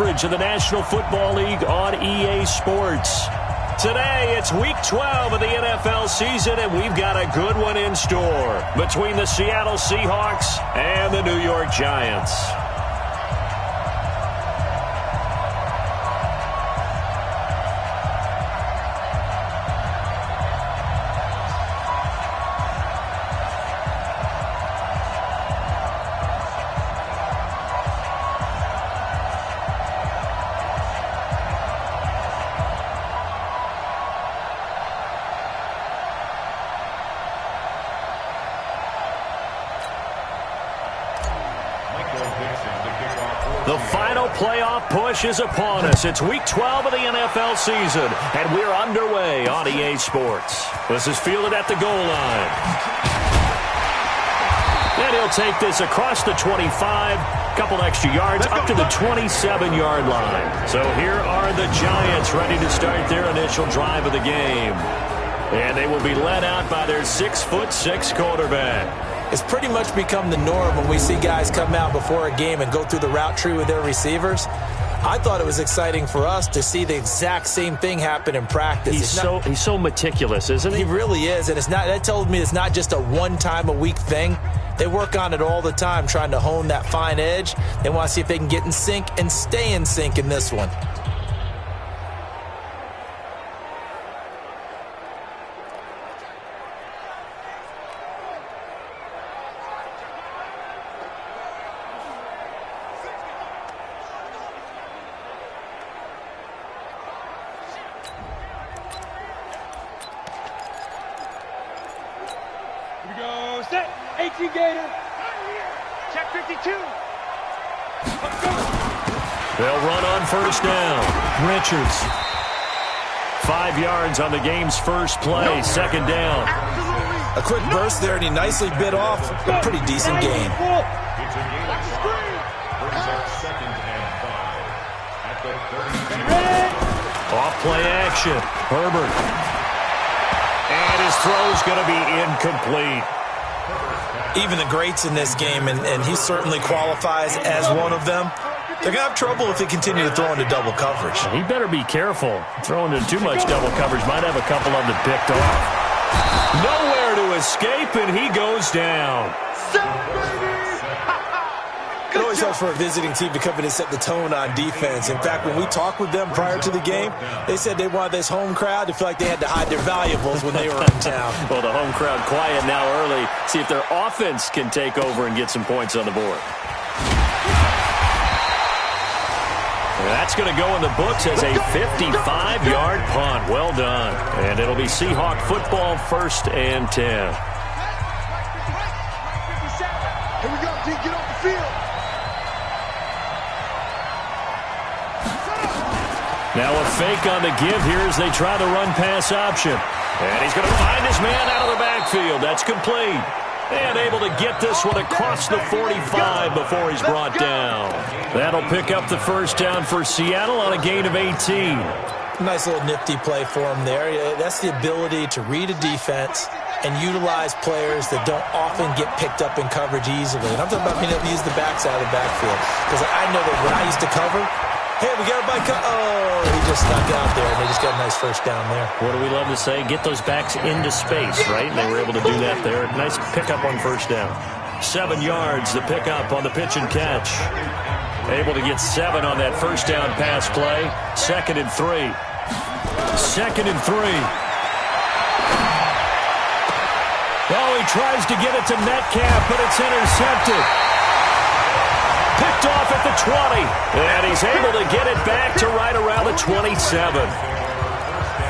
coverage of the National Football League on EA Sports. Today, it's Week 12 of the NFL season, and we've got a good one in store between the Seattle Seahawks and the New York Giants. The final playoff push is upon us. It's Week 12 of the NFL season, and we're underway on EA Sports. This is fielded at the goal line. And he'll take this across the 25, couple extra yards, up to the 27-yard line. So here are the Giants ready to start their initial drive of the game. And they will be led out by their 6'6" quarterback. It's pretty much become the norm when we see guys come out before a game and go through the route tree with their receivers. I thought it was exciting for us to see the exact same thing happen in practice. He's so meticulous, isn't he? He really is, and that tells me it's not just a one-time-a-week thing. They work on it all the time, trying to hone that fine edge. They want to see if they can get in sync and stay in sync in this one. Set, 18 Gator, check 52. They'll run on first down. Richards. 5 yards on the game's first play, second down. A quick burst there, and he nicely bit off a pretty decent gain. Off play action. Herbert. And his throw's going to be incomplete. Even the greats in this game, and he certainly qualifies as one of them, they're going to have trouble if they continue to throw into double coverage. He better be careful. Throwing into too much double coverage might have a couple of them picked off. Nowhere to escape, and he goes down. It always helps for a visiting team to come in and set the tone on defense. In fact, when we talked with them prior to the game, they said they wanted this home crowd to feel like they had to hide their valuables when they were in town. Well, the home crowd quiet now early. See if their offense can take over and get some points on the board. That's going to go in the books as a 55-yard punt. Well done. And it'll be Seahawk football, 1st and 10. Here we go, D, get off the field. Now a fake on the give here as they try the run-pass option. And he's going to find his man out of the backfield. That's complete. And able to get this one across the 45 before he's brought down. That'll pick up the first down for Seattle on a gain of 18. Nice little nifty play for him there. That's the ability to read a defense and utilize players that don't often get picked up in coverage easily. And I'm talking about being able to use the backside of the backfield. Because I know that when I used to cover, hey, we got everybody oh, he just snuck out there, and they just got a nice first down there. What do we love to say? Get those backs into space, right? And they were able to do that there. Nice pickup on first down. 7 yards, the pickup on the pitch and catch. Able to get 7 on that first down pass play. 2nd and 3. 2nd and 3. Oh, he tries to get it to Metcalf, but it's intercepted. Picked off at the 20. And he's able to get it back to right around the 27.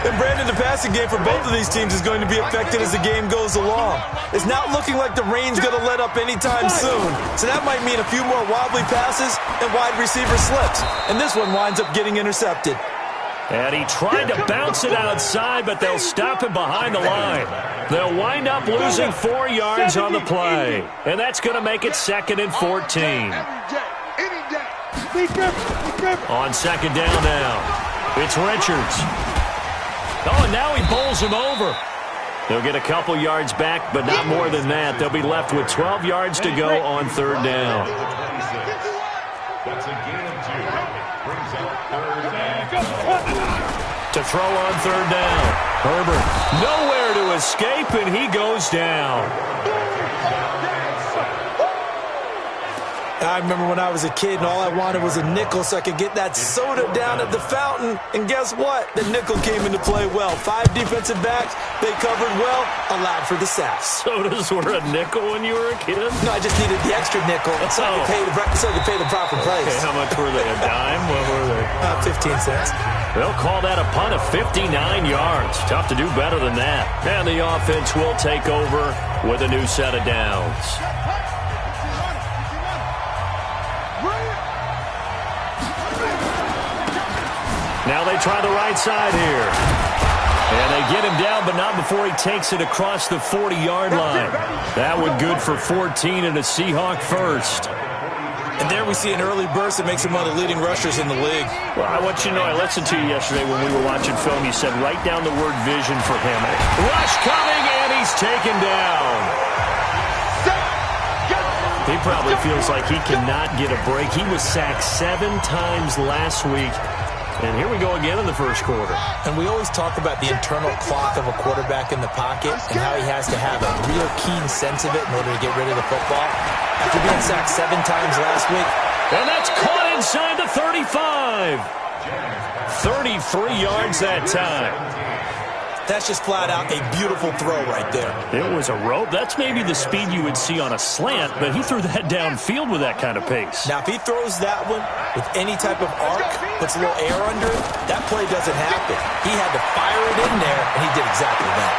And Brandon, the passing game for both of these teams is going to be affected as the game goes along. It's not looking like the rain's going to let up anytime soon. So that might mean a few more wobbly passes and wide receiver slips. And this one winds up getting intercepted. And he tried to bounce it outside, but they'll stop him behind the line. They'll wind up losing 4 yards on the play. And that's going to make it 2nd and 14. On 2nd down now, it's Richards. Oh, and now he bowls him over. They'll get a couple yards back, but not more than that. They'll be left with 12 yards to go on 3rd down. That's a gain of 2. Brings To throw on third down. Herbert nowhere to escape, and he goes down. I remember when I was a kid and all I wanted was a nickel so I could get that soda down at the fountain. And guess what? The nickel came into play well. 5 defensive backs, they covered well, allowed for the sacks. Sodas were a nickel when you were a kid? No, I just needed the extra nickel so I could pay the proper price. Okay, how much were they? A dime? What were they? 15 cents. They'll call that a punt of 59 yards. Tough to do better than that. And the offense will take over with a new set of downs. Now they try the right side here. And they get him down, but not before he takes it across the 40-yard line. That one good for 14 and a Seahawk first. And there we see an early burst that makes him one of the leading rushers in the league. Well, I want you to know, I listened to you yesterday when we were watching film. You said write down the word vision for him. Rush coming, and he's taken down. He probably feels like he cannot get a break. He was sacked 7 times last week. And here we go again in the first quarter. And we always talk about the internal clock of a quarterback in the pocket and how he has to have a real keen sense of it in order to get rid of the football. After being sacked 7 times last week. And that's caught inside the 35. 33 yards that time. That's just flat out a beautiful throw right there. It was a rope. That's maybe the speed you would see on a slant, but he threw that downfield with that kind of pace. Now, if he throws that one with any type of arc, puts a little air under it, that play doesn't happen. He had to fire it in there, and he did exactly that.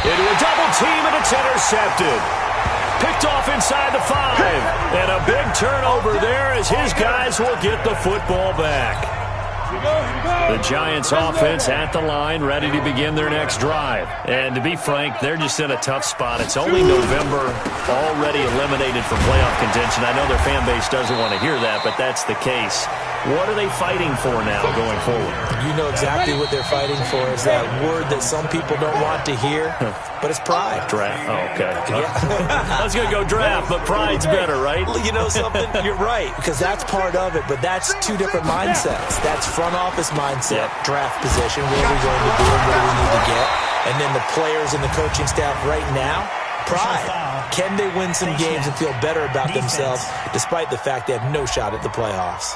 Into a double team, and it's intercepted. Picked off inside the 5. And a big turnover there as his guys will get the football back. The Giants offense at the line, ready to begin their next drive. And to be frank, they're just in a tough spot. It's only November, already eliminated from playoff contention. I know their fan base doesn't want to hear that, but that's the case. What are they fighting for now going forward? You know exactly what they're fighting for. Is that word that some people don't want to hear, but it's pride. Draft. Oh, okay. Yeah. I was going to go draft, but pride's better, right? You know something? You're right, because that's part of it, but that's 2 different mindsets. That's front office mindset, draft position, what are we going to do and what do we need to get? And then the players and the coaching staff right now, pride. Can they win some games and feel better about themselves despite the fact they have no shot at the playoffs?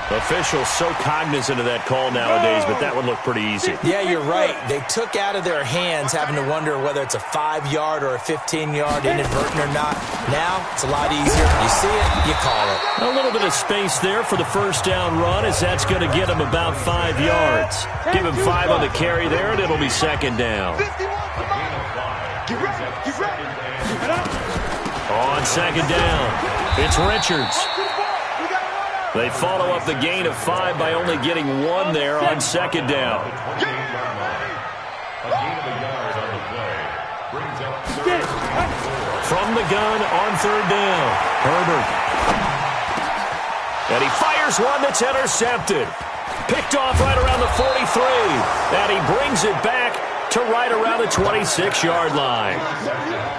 Officials so cognizant of that call nowadays, but that would look pretty easy. Yeah, you're right. They took out of their hands having to wonder whether it's a 5-yard or a 15-yard inadvertent or not. Now, it's a lot easier. You see it, you call it. A little bit of space there for the first down run, as that's going to get him about 5 yards. Give him 5 on the carry there, and it'll be second down. On second down, it's Richards. They follow up the gain of 5 by only getting 1 there on second down. From the gun on third down, Herbert. And he fires one that's intercepted. Picked off right around the 43. And he brings it back to right around the 26-yard line.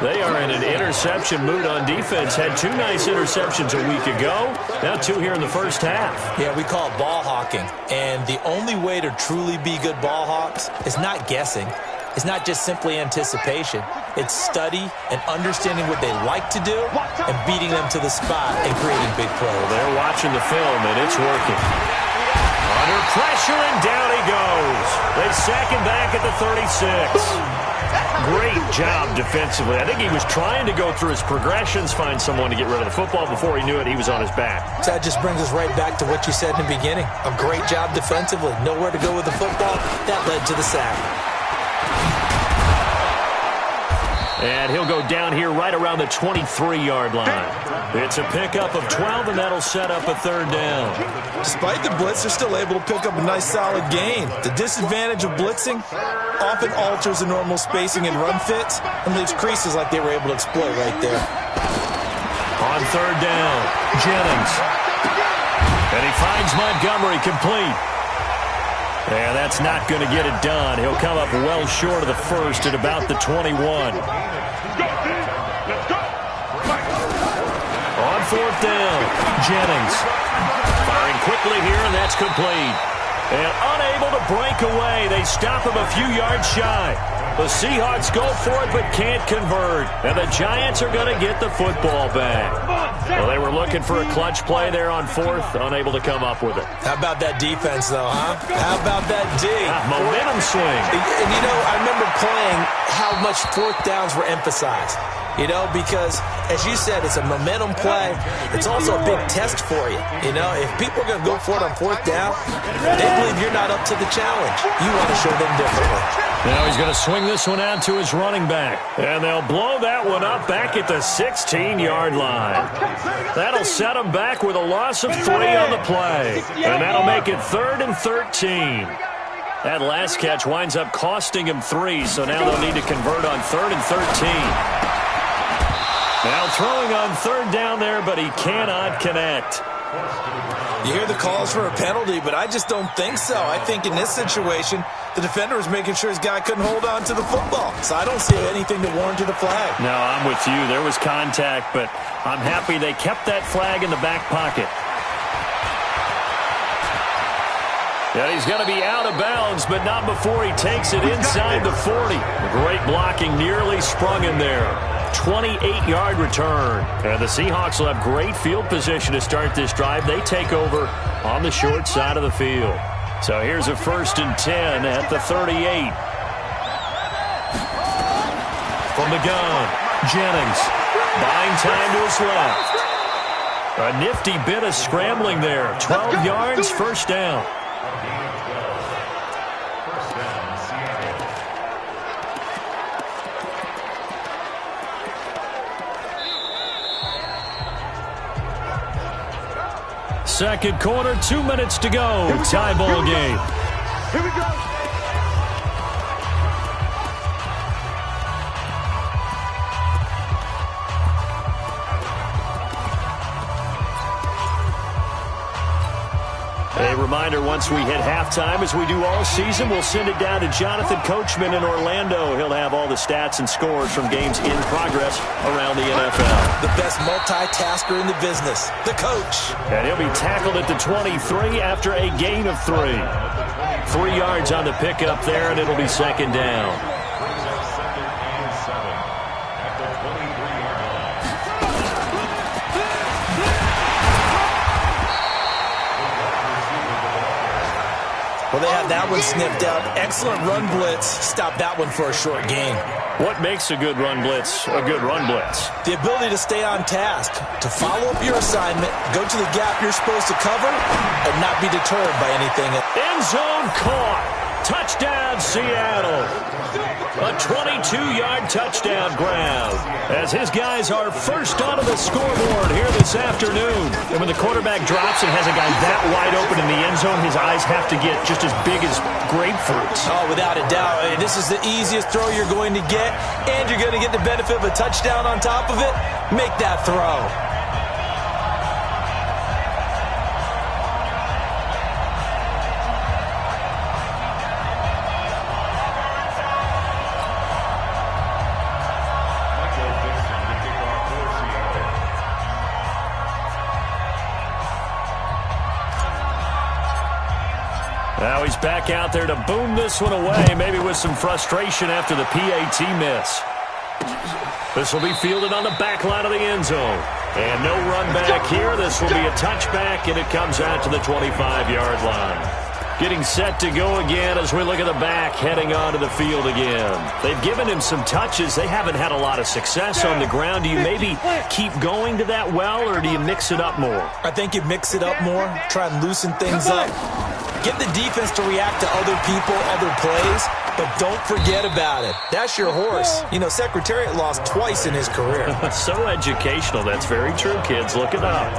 They are in an interception mood on defense. Had 2 nice interceptions a week ago. Now 2 here in the first half. Yeah, we call it ball hawking. And the only way to truly be good ball hawks is not guessing. It's not just simply anticipation. It's study and understanding what they like to do and beating them to the spot and creating big plays. Well, they're watching the film, and it's working. Under pressure, and down he goes. They sack him back at the 36. Great job defensively. I think he was trying to go through his progressions, find someone to get rid of the football. Before he knew it, he was on his back. So that just brings us right back to what you said in the beginning. A great job defensively. Nowhere to go with the football. That led to the sack. And he'll go down here right around the 23-yard line. It's a pickup of 12, and that'll set up a third down. Despite the blitz, they're still able to pick up a nice, solid gain. The disadvantage of blitzing often alters the normal spacing and run fits and leaves creases like they were able to exploit right there. On third down, Jennings. And he finds Montgomery complete. And that's not going to get it done. He'll come up well short of the first at about the 21. On fourth down, Jennings. Firing quickly quickly here, and that's complete. And unable to break away, they stop him a few yards shy. The Seahawks go for it but can't convert. And the Giants are going to get the football back. Well, they were looking for a clutch play there on fourth, unable to come up with it. How about that defense, though, huh? How about that D? Momentum swing. And, you know, I remember playing how much fourth downs were emphasized. You know, because, as you said, it's a momentum play. It's also a big test for you. You know, if people are going to go for it on fourth down, they believe you're not up to the challenge. You want to show them differently. Now he's going to swing this one out to his running back. And they'll blow that one up back at the 16-yard line. That'll set him back with a loss of 3 on the play. And that'll make it 3rd and 13. That last catch winds up costing him 3, so now they'll need to convert on 3rd and 13. Now throwing on 3rd down there, but he cannot connect. You hear the calls for a penalty, but I just don't think so. I think in this situation, the defender was making sure his guy couldn't hold on to the football. So I don't see anything to warrant the flag. No, I'm with you. There was contact, but I'm happy they kept that flag in the back pocket. Yeah, he's going to be out of bounds, but not before he takes it inside the 40. Great blocking, nearly sprung him there. 28-yard return. And the Seahawks will have great field position to start this drive. They take over on the short side of the field. So here's a 1st and 10 at the 38. From the gun, Jennings. Buying time to his left. A nifty bit of scrambling there. 12 yards, 1st down. Second quarter, 2 minutes to go. Tie ball game. Here we go. A reminder, once we hit halftime, as we do all season, we'll send it down to Jonathan Coachman in Orlando. He'll have all the stats and scores from games in progress around the NFL. The best multitasker in the business, the coach. And he'll be tackled at the 23 after a gain of 3. 3 yards on the pickup there, and it'll be 2nd down. Well, they had that one sniffed out. Excellent run blitz. Stop that one for a short gain. What makes a good run blitz a good run blitz? The ability to stay on task, to follow up your assignment, go to the gap you're supposed to cover, and not be deterred by anything. End zone caught. Touchdown, Seattle. A 22-yard touchdown grab as his guys are first onto the scoreboard here this afternoon. And when the quarterback drops and has a guy that wide open in the end zone, his eyes have to get just as big as grapefruits. Oh, without a doubt. This is the easiest throw you're going to get, and you're going to get the benefit of a touchdown on top of it. Make that throw. Now he's back out there to boom this one away, maybe with some frustration after the PAT miss. This will be fielded on the back line of the end zone. And no run back here. This will be a touchback, and it comes out to the 25-yard line. Getting set to go again as we look at the back, heading onto the field again. They've given him some touches. They haven't had a lot of success on the ground. Do you maybe keep going to that well, or do you mix it up more? I think you mix it up more, try and loosen things up. Get the defense to react to other people, other plays, but don't forget about it. That's your horse. You know, Secretariat lost twice in his career. So educational. That's very true, kids. Look it up.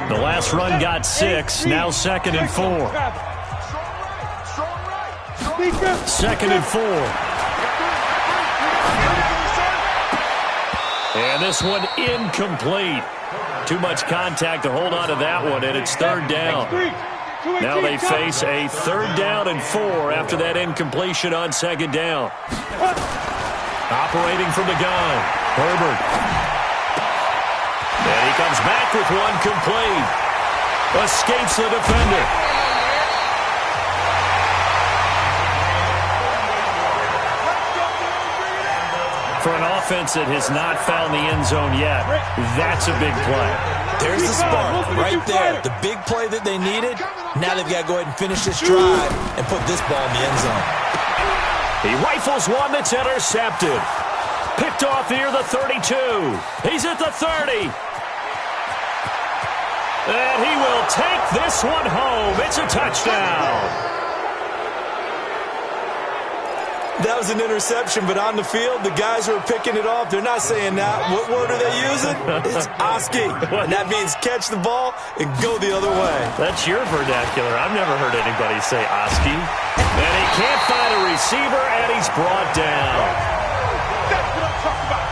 The last run got 6. Now 2nd and 4. 2nd and 4. And this one incomplete. Too much contact to hold on to that one, and it's 3rd down. Now they face a 3rd down and 4 after that incompletion on 2nd down. Operating from the gun, Herbert. comes back with one complete. Escapes the defender. For an offense that has not found the end zone yet, that's a big play. There's the spark right there. The big play that they needed. Now they've got to go ahead and finish this drive and put this ball in the end zone. He rifles one that's intercepted. Picked off near the 32. He's at the 30. And he will take this one home. It's a touchdown. That was an interception, but on the field, the guys who are picking it off, they're not saying that. What word are they using? It's Oski. And that means catch the ball and go the other way. That's your vernacular. I've never heard anybody say Oski. And he can't find a receiver, and he's brought down. That's what I'm talking about.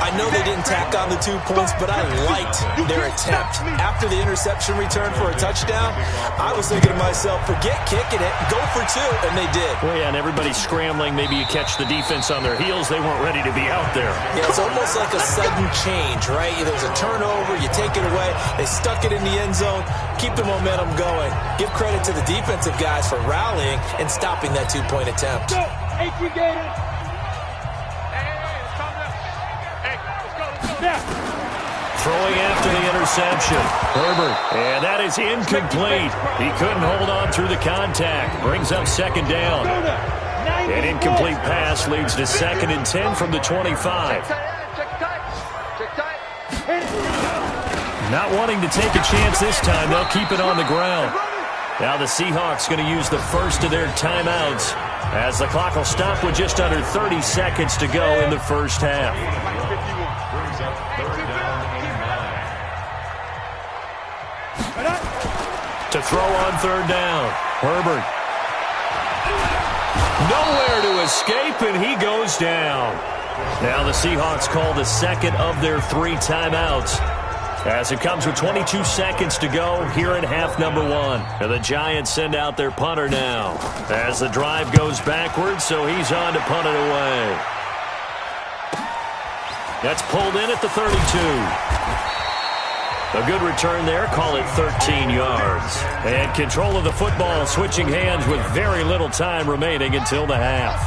I know they didn't tack on the 2 points, but I liked their attempt. After the interception return for a touchdown, I was thinking to myself, forget kicking it, go for 2, and they did. Well, yeah, and everybody's scrambling. Maybe you catch the defense on their heels. They weren't ready to be out there. Yeah, it's almost like a sudden change, right? There's a turnover, you take it away, they stuck it in the end zone, keep the momentum going. Give credit to the defensive guys for rallying and stopping that 2-point attempt. Go, 18 Gators. Throwing after the interception. Herbert. And that is incomplete. He couldn't hold on through the contact. Brings up second down. An incomplete pass leads to 2nd and 10 from the 25. Not wanting to take a chance this time. They'll keep it on the ground. Now the Seahawks going to use the first of their timeouts as the clock will stop with just under 30 seconds to go in the first half. To throw on 3rd down. Herbert. Nowhere to escape, and he goes down. Now the Seahawks call the second of their 3 timeouts, as it comes with 22 seconds to go here in half number 1. And the Giants send out their punter now, as the drive goes backwards, so he's on to punt it away. That's pulled in at the 32. A good return there, call it 13 yards. And control of the football switching hands with very little time remaining until the half.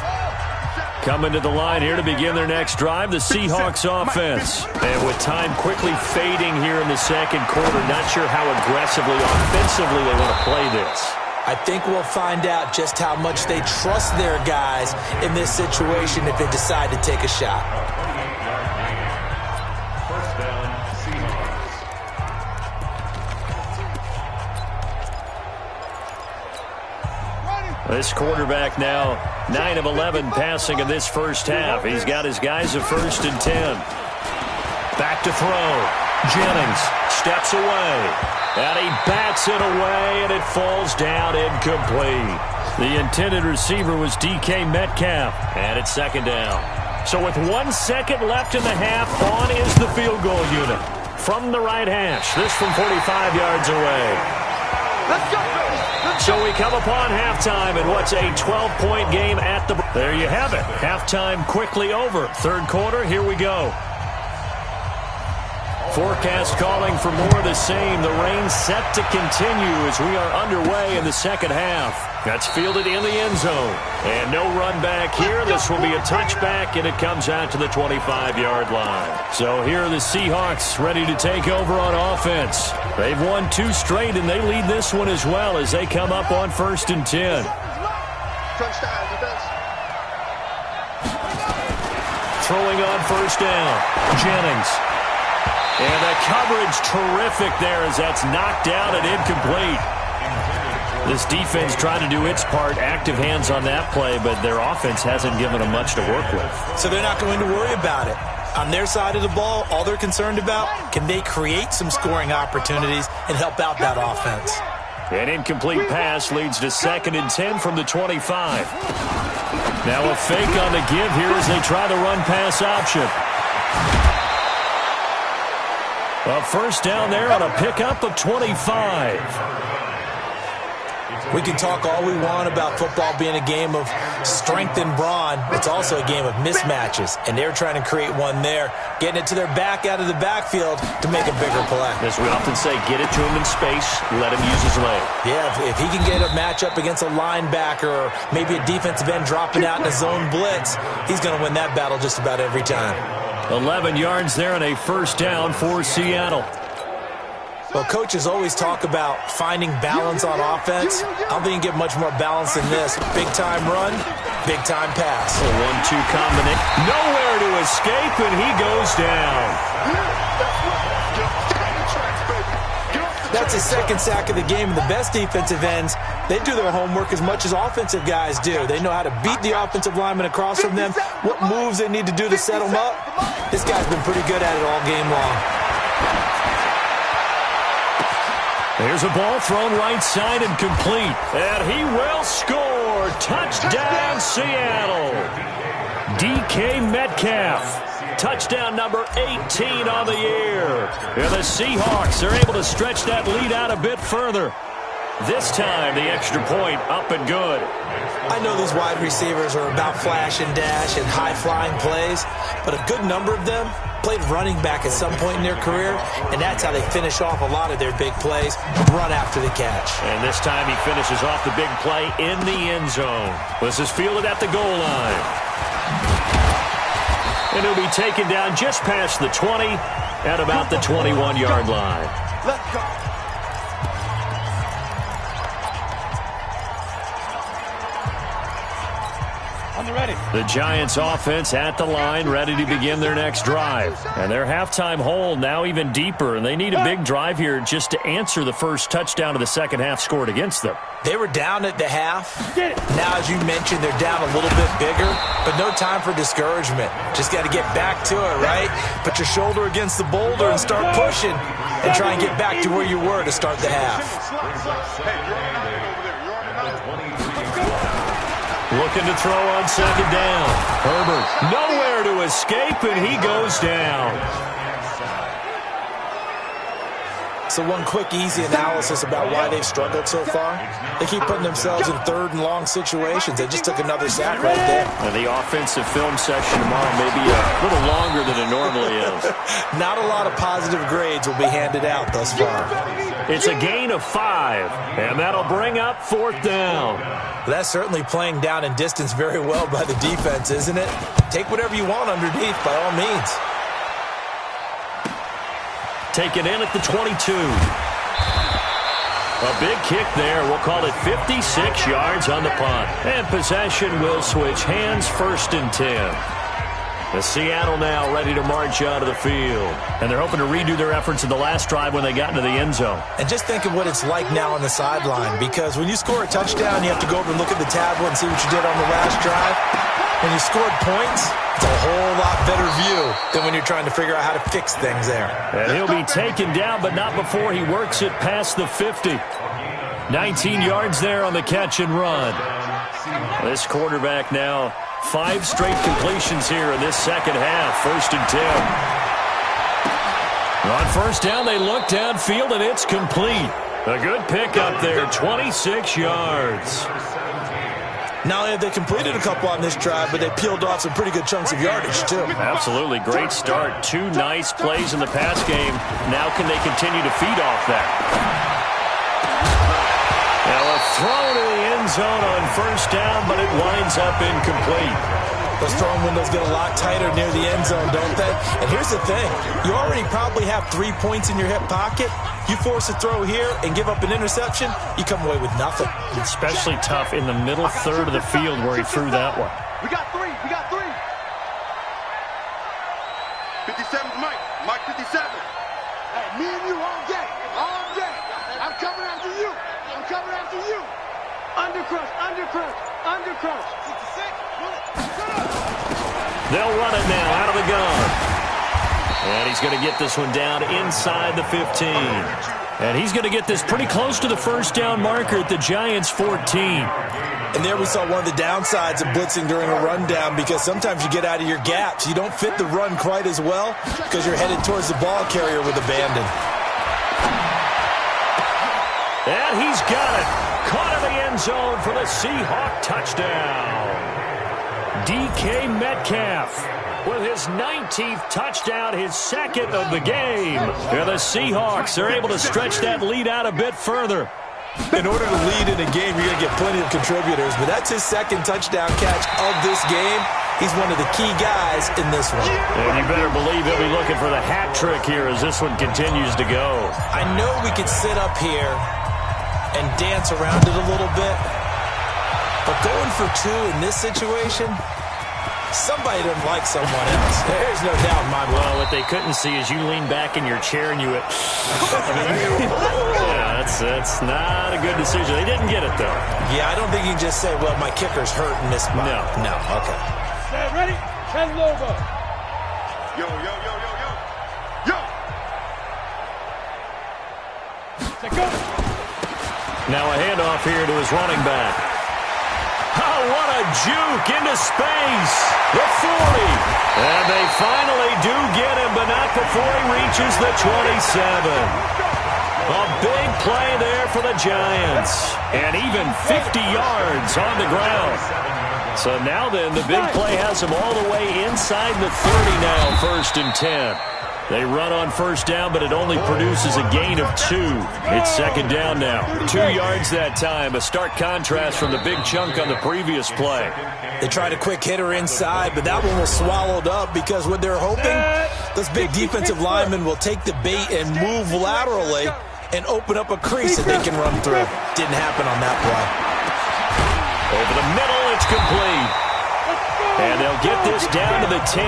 Coming to the line here to begin their next drive, the Seahawks offense. And with time quickly fading here in the second quarter, not sure how aggressively, offensively they want to play this. I think we'll find out just how much they trust their guys in this situation if they decide to take a shot. This quarterback now 9 of 11 passing in this first half. He's got his guys at 1st and 10. Back to throw. Jennings steps away. And he bats it away, and it falls down incomplete. The intended receiver was DK Metcalf, and it's 2nd down. So with 1 second left in the half, on is the field goal unit. From the right hash, this from 45 yards away. Let's go. So we come upon halftime in what's a 12-point game at the... There you have it. Halftime quickly over. 3rd quarter, here we go. Forecast calling for more of the same. The rain set to continue as we are underway in the second half. That's fielded in the end zone. And no run back here. This will be a touchback, and it comes out to the 25-yard line. So here are the Seahawks ready to take over on offense. They've won 2 straight, and they lead this one as well as they come up on 1st and 10. Throwing on 1st down. Jennings. And the coverage terrific there as that's knocked down and incomplete. This defense tried to do its part, active hands on that play, but their offense hasn't given them much to work with. So they're not going to worry about it. On their side of the ball, all they're concerned about, can they create some scoring opportunities and help out that offense? An incomplete pass leads to 2nd and 10 from the 25. Now a fake on the give here as they try the run-pass option. A 1st down there on a pickup of 25. We can talk all we want about football being a game of strength and brawn. It's also a game of mismatches, and they're trying to create one there, getting it to their back out of the backfield to make a bigger play. As we often say, get it to him in space, let him use his leg. Yeah, if he can get a matchup against a linebacker or maybe a defensive end dropping out in a zone blitz, he's going to win that battle just about every time. 11 yards there and a first down for Seattle. Well, coaches always talk about finding balance on offense. I don't think you can get much more balance than this. Big-time run, big-time pass. A 1-2 combination. Nowhere to escape, and he goes down. That's his second sack of the game. And the best defensive ends, they do their homework as much as offensive guys do. They know how to beat the offensive lineman across from them, what moves they need to do to set them up. This guy's been pretty good at it all game long. There's a ball thrown right side and complete. And he will score. Touchdown, Seattle. DK Metcalf. Touchdown number 18 on the year. And the Seahawks are able to stretch that lead out a bit further. This time, the extra point up and good. I know these wide receivers are about flash and dash and high-flying plays, but a good number of them played running back at some point in their career, and that's how they finish off a lot of their big plays, run after the catch. And this time he finishes off the big play in the end zone. This is fielded at the goal line. And he'll be taken down just past the 20 at about the 21-yard line. Let's go. Ready. The Giants offense at the line, ready to begin their next drive. And their halftime hole now even deeper, and they need a big drive here just to answer the first touchdown of the second half scored against them. They were down at the half. Now, as you mentioned, they're down a little bit bigger, but no time for discouragement. Just got to get back to it, right? Put your shoulder against the boulder and start pushing and try and get back to where you were to start the half. Looking to throw on second down. Herbert nowhere to escape, and he goes down. So one quick, easy analysis about why they've struggled so far. They keep putting themselves in third and long situations. They just took another sack right there. And the offensive film session tomorrow may be a little longer than it normally is. Not a lot of positive grades will be handed out thus far. It's a gain of 5, and that'll bring up fourth down. That's certainly playing down in distance very well by the defense, isn't it? Take whatever you want underneath, by all means. Taken in at the 22. A big kick there. We'll call it 56 yards on the punt. And possession will switch hands, first and 10. The Seattle now ready to march out of the field. And they're hoping to redo their efforts in the last drive when they got into the end zone. And just think of what it's like now on the sideline, because when you score a touchdown, you have to go over and look at the tablet and see what you did on the last drive. When you scored points, it's a whole lot better view than when you're trying to figure out how to fix things there. And he'll be taken down, but not before he works it past the 50. 19 yards there on the catch and run. This quarterback now 5 straight completions here in this second half. First and 10. On first down, they look downfield, and it's complete. A good pick up there, 26 yards. Not only have they completed a couple on this drive, but they peeled off some pretty good chunks of yardage, too. Absolutely. Great start. 2 nice plays in the pass game. Now can they continue to feed off that? Now a throw to the end zone on first down, but it winds up incomplete. Those throwing windows get a lot tighter near the end zone, don't they? And here's the thing. You already probably have 3 points in your hip pocket. You force a throw here and give up an interception, you come away with nothing. Especially tough in the middle third of the field where he threw that one. We got 3. We got 3. 57's Mike. Mike 57. Hey, me and you all day. All day. I'm coming after you. I'm coming after you. Undercrush. Undercrush. Undercrush. 66. They'll run it now out of the gun. And he's going to get this one down inside the 15. And he's going to get this pretty close to the first down marker at the Giants' 14. And there we saw one of the downsides of blitzing during a rundown, because sometimes you get out of your gaps. You don't fit the run quite as well because you're headed towards the ball carrier with abandon. And he's got it. Caught in the end zone for the Seahawk touchdown. DK Metcalf with his 19th touchdown, his second of the game. And the Seahawks are able to stretch that lead out a bit further. In order to lead in a game, you're going to get plenty of contributors, but that's his second touchdown catch of this game. He's one of the key guys in this one. And you better believe he'll be looking for the hat trick here as this one continues to go. I know we could sit up here and dance around it a little bit, but going for two in this situation, somebody doesn't like someone else. There's no doubt in my mind. Well, what they couldn't see is you lean back in your chair and you went, yeah, that's not a good decision. They didn't get it, though. Yeah, I don't think you can just say, well, my kicker's hurt in this spot. No, okay. Stand ready, Ken Logo. Yo. Let's go. Now a handoff here to his running back. Oh, what a juke into space. The 40. And they finally do get him, but not before he reaches the 27. A big play there for the Giants. And even 50 yards on the ground. So now then, the big play has them all the way inside the 30 now, 1st and 10. They run on first down, but it only produces a gain of 2. It's second down now. 2 yards that time, a stark contrast from the big chunk on the previous play. They tried a quick hitter inside, but that one was swallowed up because what they're hoping, those big defensive linemen will take the bait and move laterally and open up a crease that they can run through. Didn't happen on that play. Over the middle, it's complete. And they'll get this down to the 10.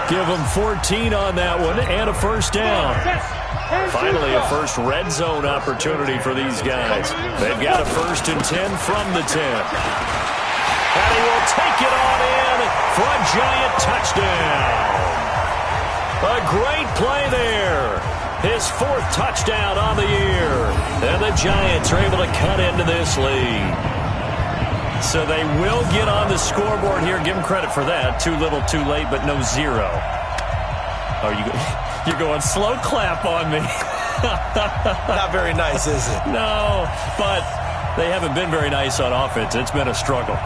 Give them 14 on that one and a first down. Finally, a first red zone opportunity for these guys. They've got a 1st and 10 from the 10. And he will take it on in for a Giant touchdown. A great play there. His 4th touchdown on the year. And the Giants are able to cut into this lead. So they will get on the scoreboard here. Give them credit for that. Too little, too late, but no 0. Oh, you're going slow clap on me. Not very nice, is it? No, but they haven't been very nice on offense. It's been a struggle.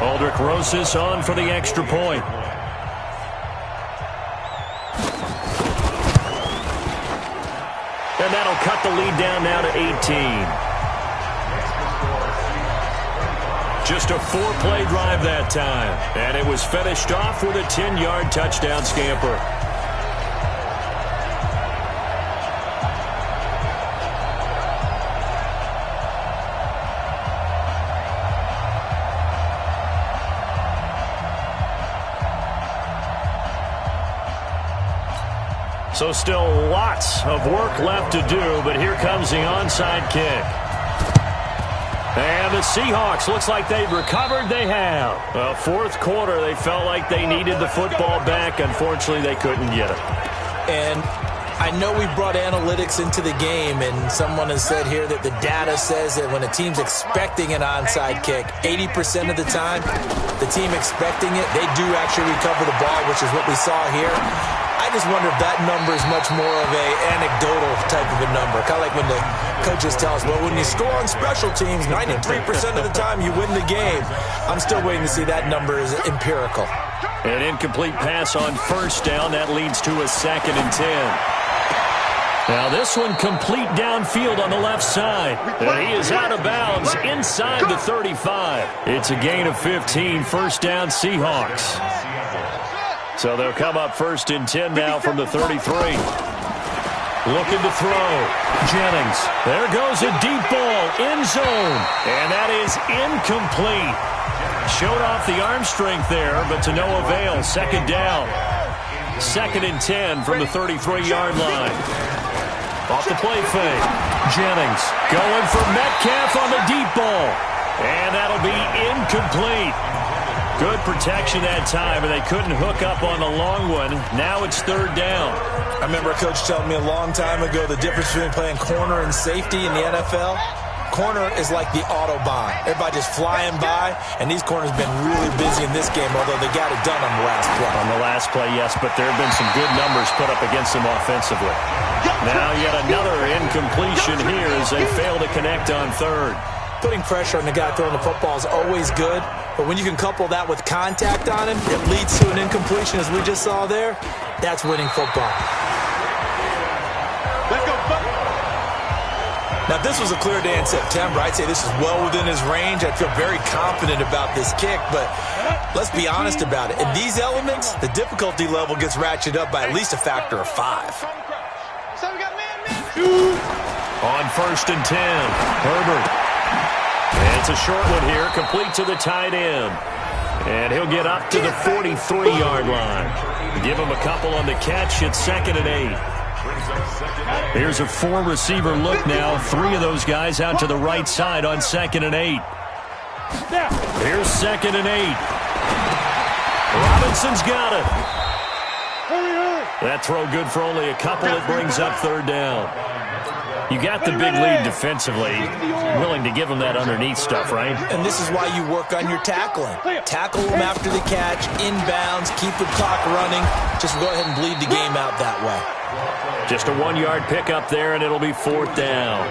Aldrich Rosas on for the extra point. And that'll cut the lead down now to 18. Just a 4-play drive that time. And it was finished off with a 10-yard touchdown scamper. So still lots of work left to do, but here comes the onside kick. And the Seahawks, looks like they've recovered. They have. Well, 4th quarter, they felt like they needed the football back. Unfortunately, they couldn't get it. And I know we brought analytics into the game, and someone has said here that the data says that when a team's expecting an onside kick, 80% of the time, the team expecting it, they do actually recover the ball, which is what we saw here. I just wonder if that number is much more of a anecdotal type of a number. Kind of like when the coaches tell us, well, when you score on special teams, 93% of the time you win the game. I'm still waiting to see that number is empirical. An incomplete pass on first down. That leads to a 2nd and 10. Now this one complete downfield on the left side. And he is out of bounds inside the 35. It's a gain of 15. First down, Seahawks. So they'll come up 1st and 10 now from the 33. Looking to throw. Jennings. There goes a deep ball. End zone. And that is incomplete. Showed off the arm strength there, but to no avail. 2nd down. 2nd and 10 from the 33-yard line. Off the play fake. Jennings going for Metcalf on the deep ball. And that'll be incomplete. Good protection that time, and they couldn't hook up on the long one. Now it's 3rd down. I remember a coach telling me a long time ago the difference between playing corner and safety in the NFL. corner is like the Autobahn. Everybody just flying by, and these corners have been really busy in this game, although they got it done on the last play. On the last play, yes, but there have been some good numbers put up against them offensively. Now yet another incompletion here as they fail to connect on third. Putting pressure on the guy throwing the football is always good, but when you can couple that with contact on him, it leads to an incompletion, as we just saw there. That's winning football. Let's go, buddy. Now, if this was a clear day in September, I'd say this is well within his range. I'd feel very confident about this kick, but let's be honest about it. In these elements, the difficulty level gets ratcheted up by at least a factor of 5. So we got man. On 1st and 10, Herbert. And it's a short one here, complete to the tight end. And he'll get up to the 43-yard line. Give him a couple on the catch. It's 2nd and 8. Here's a 4-receiver look now. 3 of those guys out to the right side on 2nd and 8. Here's 2nd and 8. Robinson's got it. That throw good for only a couple. It brings up 3rd down. You got the big lead defensively. Willing to give them that underneath stuff, right? And this is why you work on your tackling. Tackle them after the catch, inbounds, keep the clock running. Just go ahead and bleed the game out that way. Just a 1-yard pickup there, and it'll be 4th down.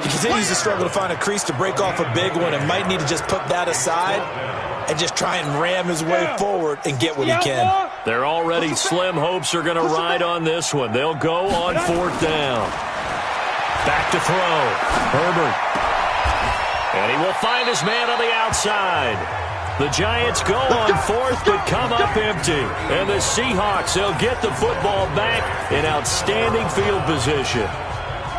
He continues to struggle to find a crease to break off a big one and might need to just put that aside and just try and ram his way forward and get what he can. Their already slim hopes are going to ride on this one. They'll go on 4th down. Back to throw. Herbert. And he will find his man on the outside. The Giants go on 4th but come up empty. And the Seahawks, they'll get the football back in outstanding field position.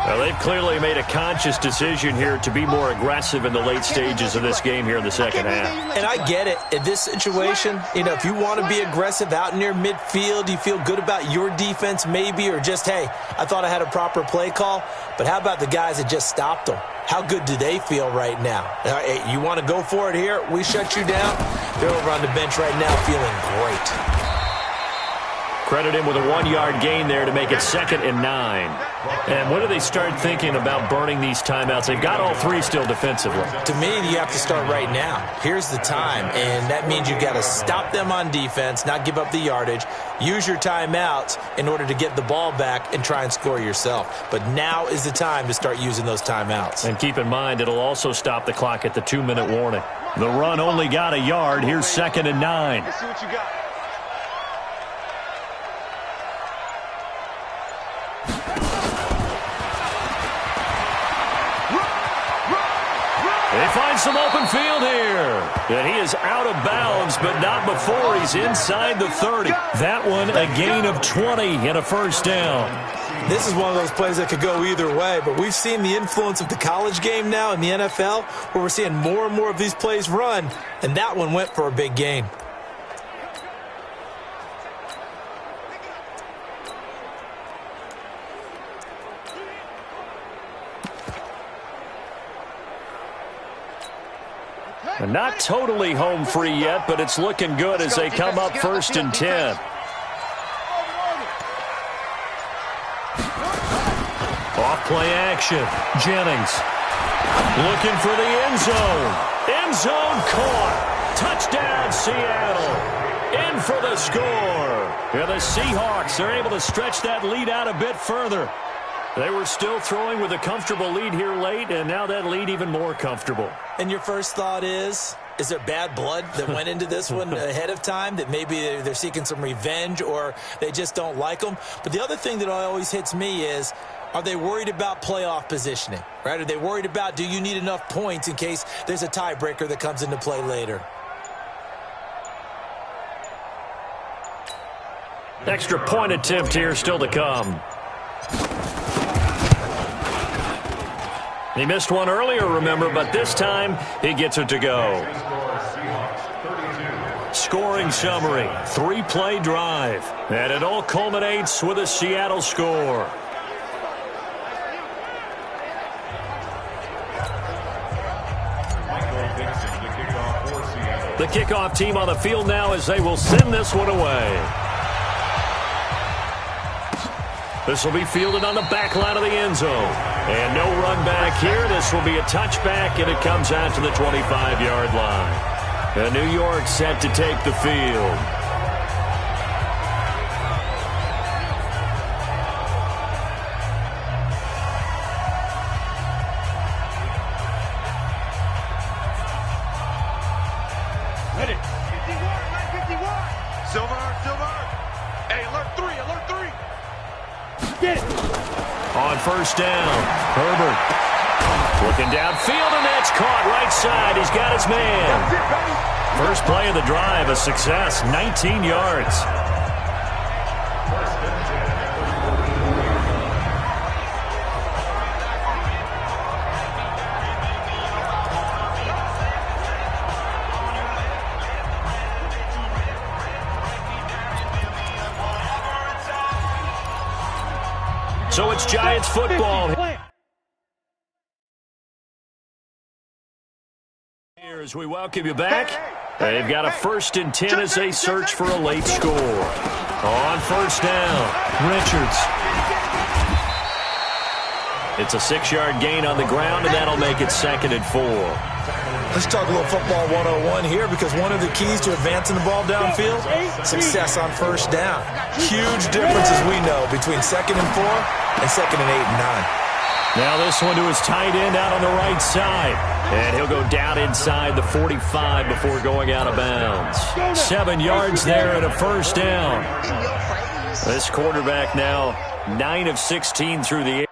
Well, they've clearly made a conscious decision here to be more aggressive in the late stages of this game here in the second half. And I get it. In this situation, if you want to be aggressive out near midfield, you feel good about your defense maybe, or just, hey, I thought I had a proper play call. But how about the guys that just stopped them? How good do they feel right now? Hey, you want to go for it here? We shut you down. They're over on the bench right now feeling great. Credit him with a 1-yard gain there to make it 2nd and 9. And when do they start thinking about burning these timeouts? They've got all 3 still defensively. To me, you have to start right now. Here's the time, and that means you've got to stop them on defense, not give up the yardage, use your timeouts in order to get the ball back and try and score yourself. But now is the time to start using those timeouts. And keep in mind, it'll also stop the clock at the 2-minute warning. The run only got a yard. Here's 2nd and 9. Let's see what you got. They find some open field here. And he is out of bounds, but not before he's inside the 30. That one, a gain of 20 and a 1st down. This is one of those plays that could go either way, but we've seen the influence of the college game now in the NFL, where we're seeing more and more of these plays run, and that one went for a big gain. And not totally home free yet, but it's looking good as they come up 1st and 10. Off play action. Jennings looking for the end zone. End zone caught. Touchdown, Seattle. In for the score. And the Seahawks are able to stretch that lead out a bit further. They were still throwing with a comfortable lead here late, and now that lead even more comfortable. And your first thought is there bad blood that went into this one ahead of time, that maybe they're seeking some revenge or they just don't like them? But the other thing that always hits me is, are they worried about playoff positioning, right? Are they worried about, do you need enough points in case there's a tiebreaker that comes into play later? Extra point attempt here still to come. He missed one earlier, remember, but this time he gets it to go. Scoring summary, 3-play drive, and it all culminates with a Seattle score. The kickoff team on the field now as they will send this one away. This will be fielded on the back line of the end zone. And no run back here. This will be a touchback, and it comes out to the 25-yard line. And New York set to take the field. Ready. 51. Silver. Hey, alert 3. Get it. On first down, Herbert looking downfield, and that's caught right side. He's got his man. First play of the drive, a success, 19 yards. So it's Giants football. As we welcome you back, they've got a 1st and 10 as they search for a late score. On first down, Richards. It's a 6-yard gain on the ground, and that'll make it 2nd and 4. Let's talk a little football 101 here, because one of the keys to advancing the ball downfield, success on first down. Huge difference, as we know, between 2nd and 4 and 2nd and 8 and 9. Now this one to his tight end out on the right side. And he'll go down inside the 45 before going out of bounds. 7 yards there and a first down. This quarterback now 9 of 16 through the air.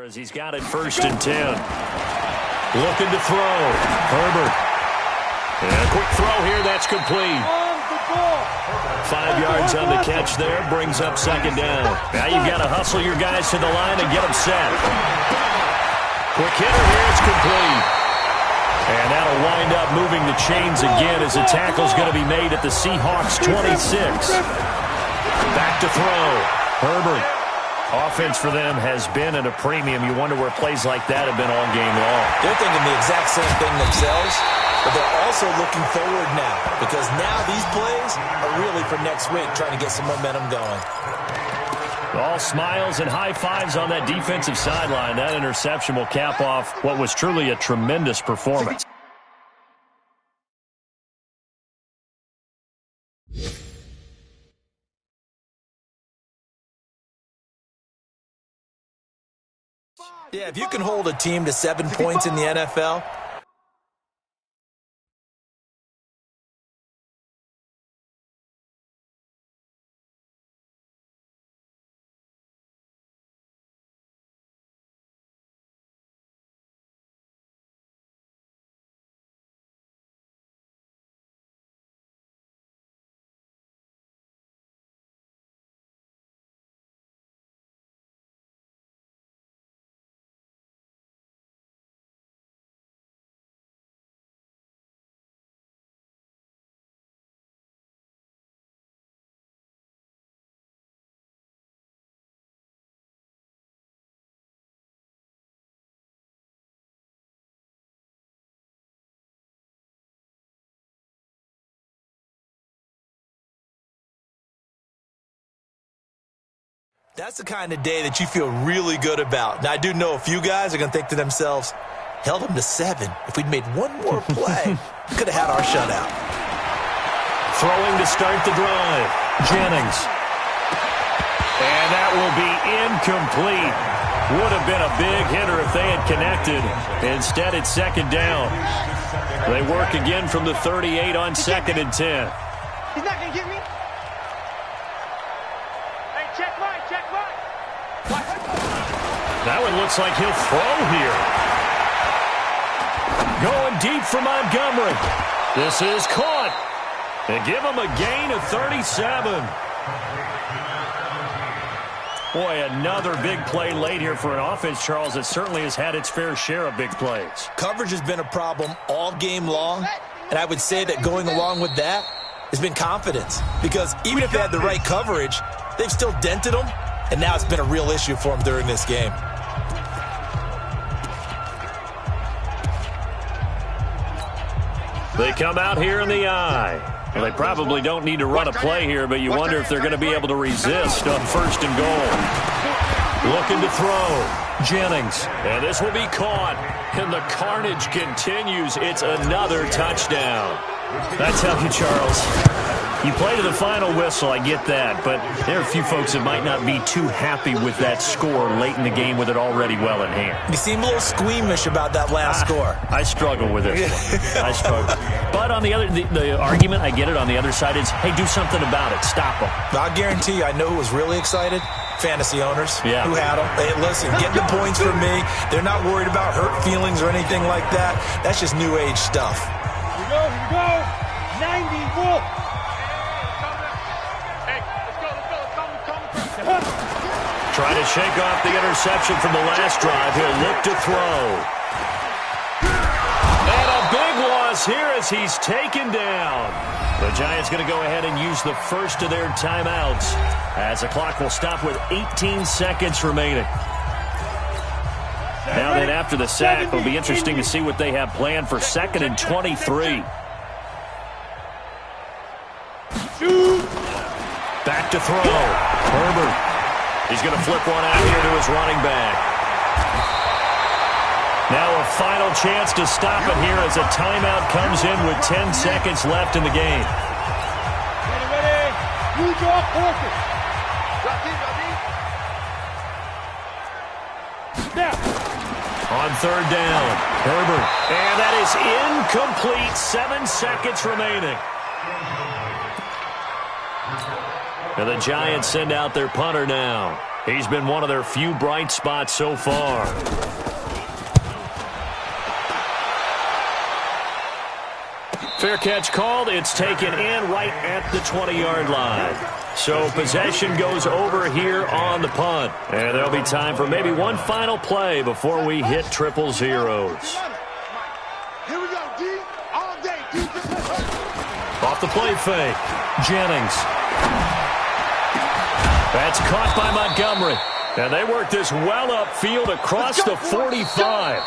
As he's got it 1st and 10. Looking to throw. Herbert. And a quick throw here. That's complete. 5 yards on the catch there. Brings up 2nd down. Now you've got to hustle your guys to the line and get them set. Quick hitter here. It's complete. And that'll wind up moving the chains again as the tackle's going to be made at the Seahawks 26. Back to throw. Herbert. Offense for them has been at a premium. You wonder where plays like that have been all game long. They're thinking the exact same thing themselves, but they're also looking forward now, because now these plays are really for next week, trying to get some momentum going. All smiles and high fives on that defensive sideline. That interception will cap off what was truly a tremendous performance. Yeah, if you can hold a team to 7 points in the NFL, that's the kind of day that you feel really good about. Now, I do know a few guys are going to think to themselves, held them to 7. If we'd made one more play, we could have had our shutout. Throwing to start the drive. Jennings. And that will be incomplete. Would have been a big hitter if they had connected. Instead, it's 2nd down. They work again from the 38 on 2nd and 10. He's not going to get me. Hey, check mine. That one looks like he'll throw here. Going deep for Montgomery. This is caught. They give him a gain of 37. Boy, another big play late here for an offense, Charles, that certainly has had its fair share of big plays. Coverage has been a problem all game long, and I would say that going along with that has been confidence, because even if they had the right coverage, they've still dented them, and now it's been a real issue for them during this game. They come out here in the I. Well, they probably don't need to run a play here, but you wonder if they're going to be able to resist on 1st and goal. Looking to throw. Jennings. And this will be caught. And the carnage continues. It's another touchdown. I tell you, Charles, you play to the final whistle, I get that, but there are a few folks that might not be too happy with that score late in the game with it already well in hand. You seem a little squeamish about that last score. I struggle with it. I struggle. But on the other, the argument, I get it, on the other side is, hey, do something about it. Stop them. I'll guarantee you, I know who was really excited. Fantasy owners who had them. Hey, listen, get the points from me. They're not worried about hurt feelings or anything like that. That's just new age stuff. Here we go. 90 Wolf. Trying to shake off the interception from the last drive. He'll look to throw. And a big loss here as he's taken down. The Giants going to go ahead and use the first of their timeouts as the clock will stop with 18 seconds remaining. Now then, after the sack, it'll be interesting to see what they have planned for 2nd and 23. Back to throw. Herbert. He's going to flip one out here to his running back. Now a final chance to stop it here as a timeout comes in with 10 seconds left in the game. Ready. You draw focus. Now. On 3rd down, Herbert. And that is incomplete. 7 seconds remaining. And the Giants send out their punter now. He's been one of their few bright spots so far. Fair catch called. It's taken in right at the 20-yard line. So possession goes over here on the punt. And there'll be time for maybe one final play before we hit triple zeros. Here we go, D. All day. Off the play fake. Jennings. That's caught by Montgomery. And they work this well upfield across the 45.